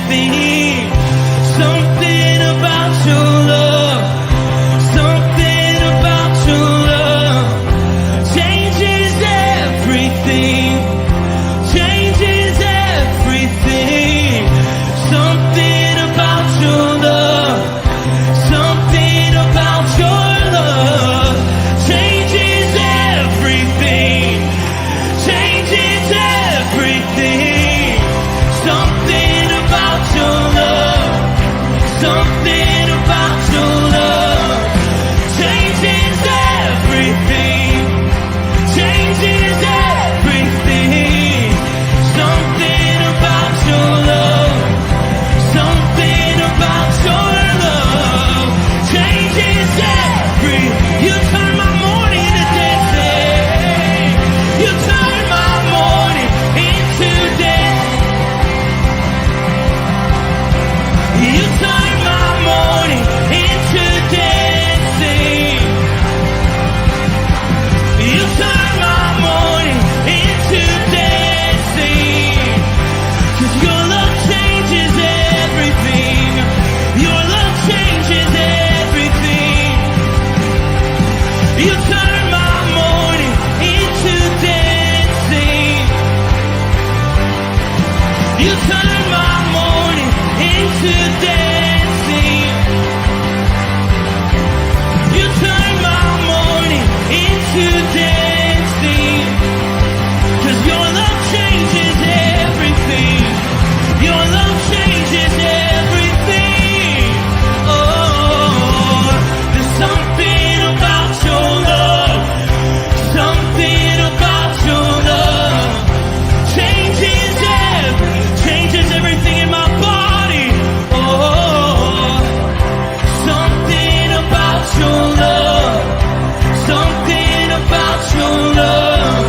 everything. Something about your love, something about your love changes everything, changes everything. Something about your love, something about your love changes everything, changes everything. Something about your love, something about your love changes everything, changes everything. Something about your love, something about your love changes everything. You turn my morning into dancing. You turn my morning into dance. You turn my morning into dancing. You turn my morning into dancing. 'Cause your love changes everything. Your love changes everything. You turn my morning into dancing. You turn my morning into dancing. You turn my morning into dancing. 'Cause your love changes everything. Your love changes everything. Oh, there's something about your love, something about your love changes everything in my body. Oh, something about your love, something about your love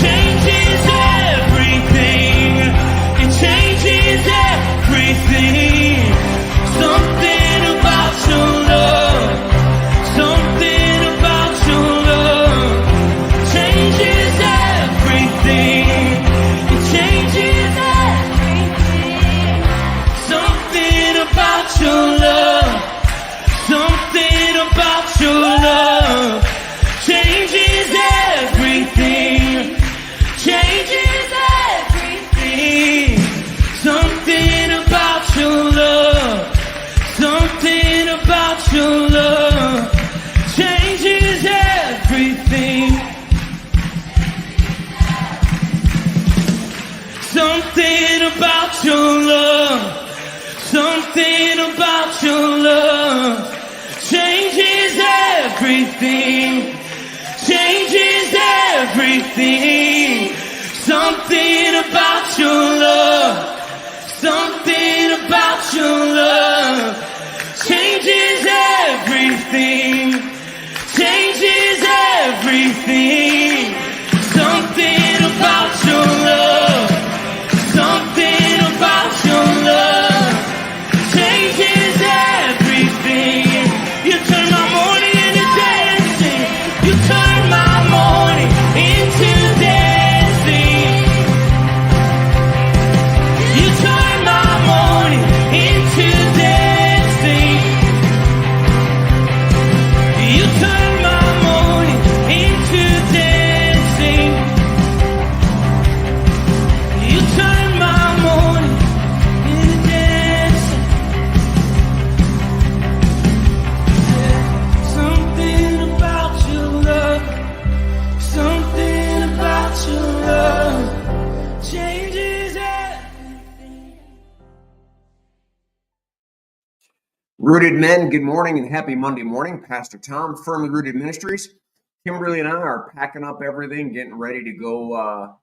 changes everything. It changes everything. Something about your love, something about your love changes everything. It changes everything. Something about your love, something about your love changes everything, changes everything. Something about your love, something about your love changes everything. Something about your love, something about your love changes everything, changes everything. Something about your love, something about your love changes everything, changes everything. Something about your love, something about your love changes everything. You turn my morning into dancing. You turn my morning into dancing. You turn my morning into dancing. You turn my morning into dancing. You turn my morning into dancing. Something about your love, something about your love changes everything. Rooted men, good morning and happy Monday morning. Pastor Tom, Firmly Rooted Ministries. Kimberly and I are packing up everything, getting ready to go up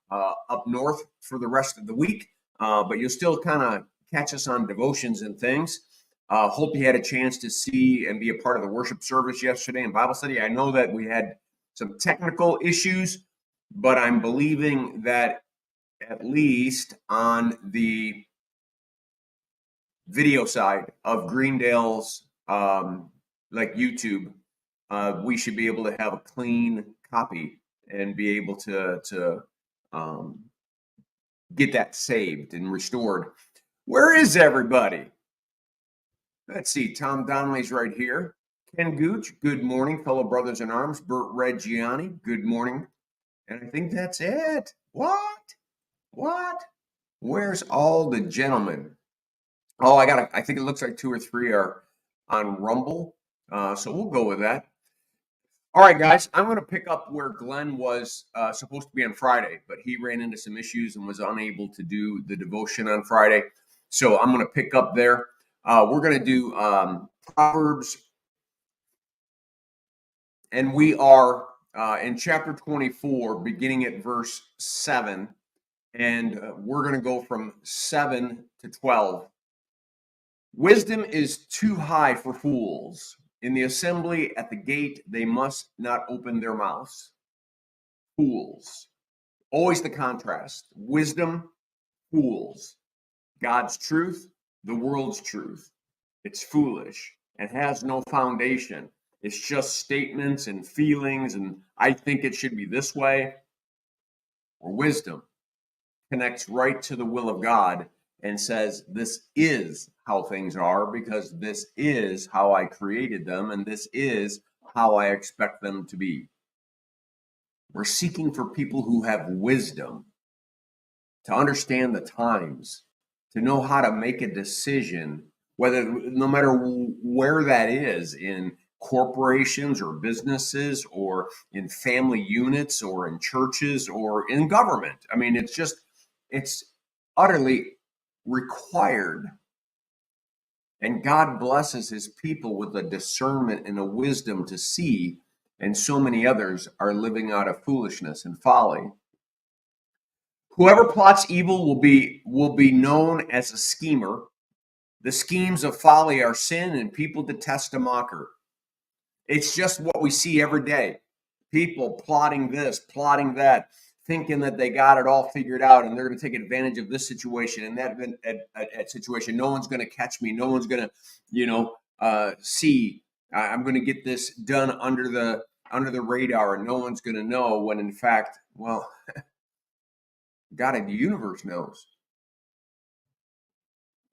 north for the rest of the week. But you'll still kind of catch us on devotions and things. Hope you had a chance to see and be a part of the worship service yesterday in Bible study. I know that we had some technical issues, but I'm believing that at least on the video side of Greendale's like YouTube, we should be able to have a clean copy and be able to get that saved and restored. Where is everybody? Let's see. Tom Donnelly's right here. Ken Gooch, good morning, fellow brothers in arms. Bert Reggiani, good morning. And I think that's it. What? Where's all the gentlemen? Oh, I think it looks like 2 or 3 are on Rumble. So we'll go with that. All right, guys, I'm going to pick up where Glenn was supposed to be on Friday, but he ran into some issues and was unable to do the devotion on Friday. So I'm going to pick up there. We're going to do Proverbs, and we are in chapter 24, beginning at verse 7, and we're going to go from 7 to 12. Wisdom is too high for fools. In the assembly at the gate, they must not open their mouths. Fools. Always the contrast. Wisdom, fools. God's truth, the world's truth. It's foolish and has no foundation. It's just statements and feelings, and I think it should be this way. Or wisdom connects right to the will of God and says, this is how things are because this is how I created them and this is how I expect them to be. We're seeking for people who have wisdom to understand the times, to know how to make a decision, no matter where that is, in corporations or businesses or in family units or in churches or in government. I mean, it's utterly required. And God blesses his people with a discernment and a wisdom to see, and so many others are living out of foolishness and folly. Whoever plots evil will be known as a schemer. The schemes of folly are sin, and people detest a mocker. It's just what we see every day. People plotting this, plotting that, thinking that they got it all figured out and they're going to take advantage of this situation and that situation. No one's going to catch me. No one's going to, see. I'm going to get this done under the radar, and no one's going to know. When in fact, well, God of the universe knows.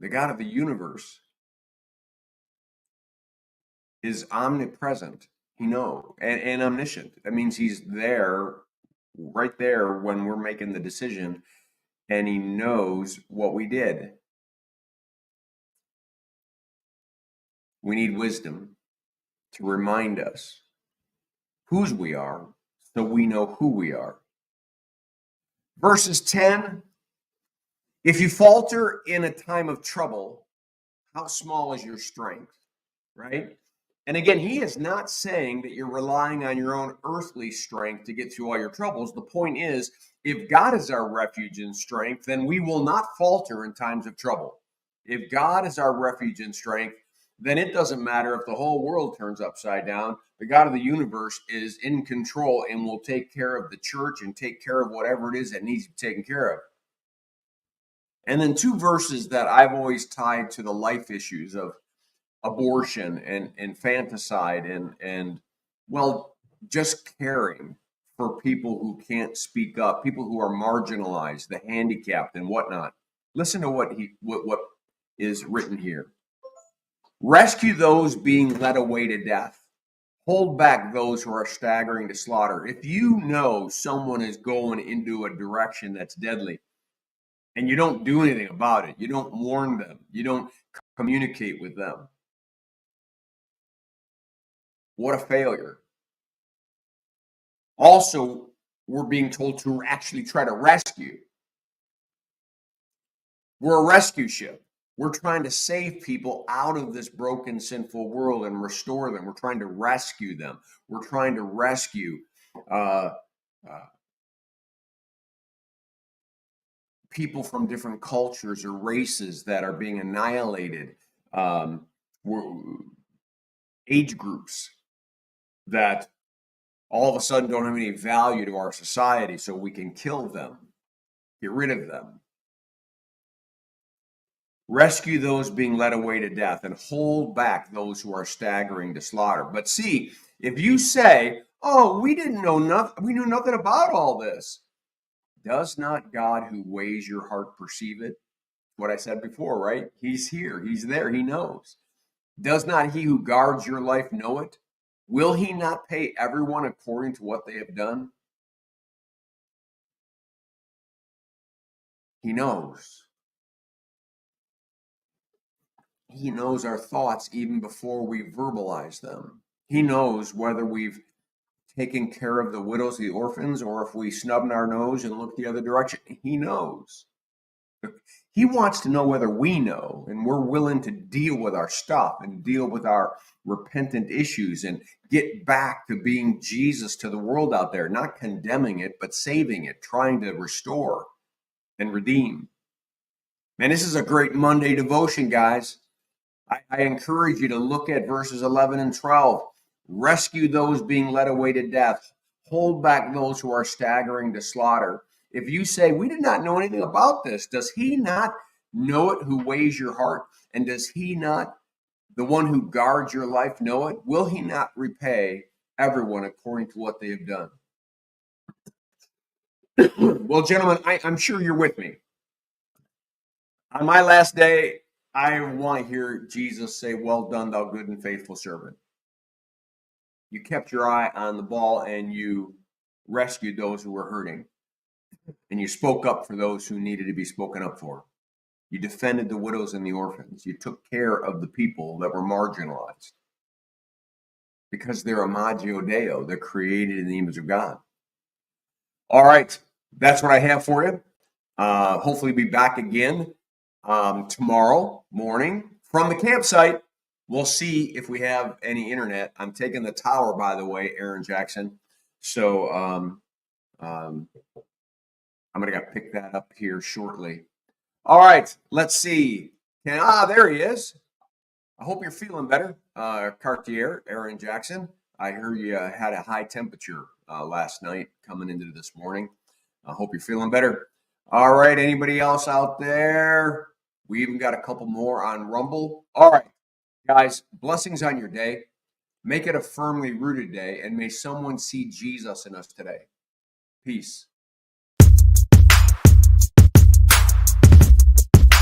The God of the universe is omnipresent. He knows, and omniscient. That means he's there, right there when we're making the decision, and he knows what we did. We need wisdom to remind us whose we are so we know who we are. Verses 10, if you falter in a time of trouble, how small is your strength, right? And again, he is not saying that you're relying on your own earthly strength to get through all your troubles. The point is, if God is our refuge and strength, then we will not falter in times of trouble. If God is our refuge and strength, then it doesn't matter if the whole world turns upside down. The God of the universe is in control and will take care of the church and take care of whatever it is that needs to be taken care of. And then 2 verses that I've always tied to the life issues of abortion and infanticide and well, just caring for people who can't speak up, people who are marginalized, the handicapped and whatnot. Listen to what is written here. Rescue those being led away to death. Hold back those who are staggering to slaughter. If you know someone is going into a direction that's deadly and you don't do anything about it, you don't warn them, you don't communicate with them, what a failure. Also, we're being told to actually try to rescue. We're a rescue ship. We're trying to save people out of this broken, sinful world and restore them. We're trying to rescue them. We're trying to rescue people from different cultures or races that are being annihilated, age groups that all of a sudden don't have any value to our society, so we can kill them, get rid of them. Rescue those being led away to death and hold back those who are staggering to slaughter. But see, if you say, oh, we didn't know nothing, we knew nothing about all this. Does not God who weighs your heart perceive it? what I said before, right? He's here. He's there. He knows. Does not he who guards your life know it? Will he not pay everyone according to what they have done? He knows. He knows our thoughts even before we verbalize them. He knows whether we've taken care of the widows, the orphans, or if we snubbed our nose and looked the other direction. He knows. He wants to know whether we know and we're willing to deal with our stuff and deal with our repentant issues and get back to being Jesus to the world out there, not condemning it, but saving it, trying to restore and redeem. Man, this is a great Monday devotion, guys. I encourage you to look at verses 11 and 12. Rescue those being led away to death. Hold back those who are staggering to slaughter. If you say, we did not know anything about this, does he not know it who weighs your heart? And does he not, the one who guards your life, know it? Will he not repay everyone according to what they have done? Well, gentlemen, I'm sure you're with me. On my last day, I want to hear Jesus say, well done, thou good and faithful servant. You kept your eye on the ball and you rescued those who were hurting. And you spoke up for those who needed to be spoken up for. You defended the widows and the orphans. You took care of the people that were marginalized. Because they're imago Dei, they're created in the image of God. All right, that's what I have for you. Hopefully be back again tomorrow morning from the campsite. We'll see if we have any internet. I'm taking the tower, by the way, Aaron Jackson. So I'm going to pick that up here shortly. All right, let's see. There he is. I hope you're feeling better, Cartier, Aaron Jackson. I heard you had a high temperature last night coming into this morning. I hope you're feeling better. All right, anybody else out there? We even got a couple more on Rumble. All right, guys, blessings on your day. Make it a firmly rooted day, and may someone see Jesus in us today. Peace.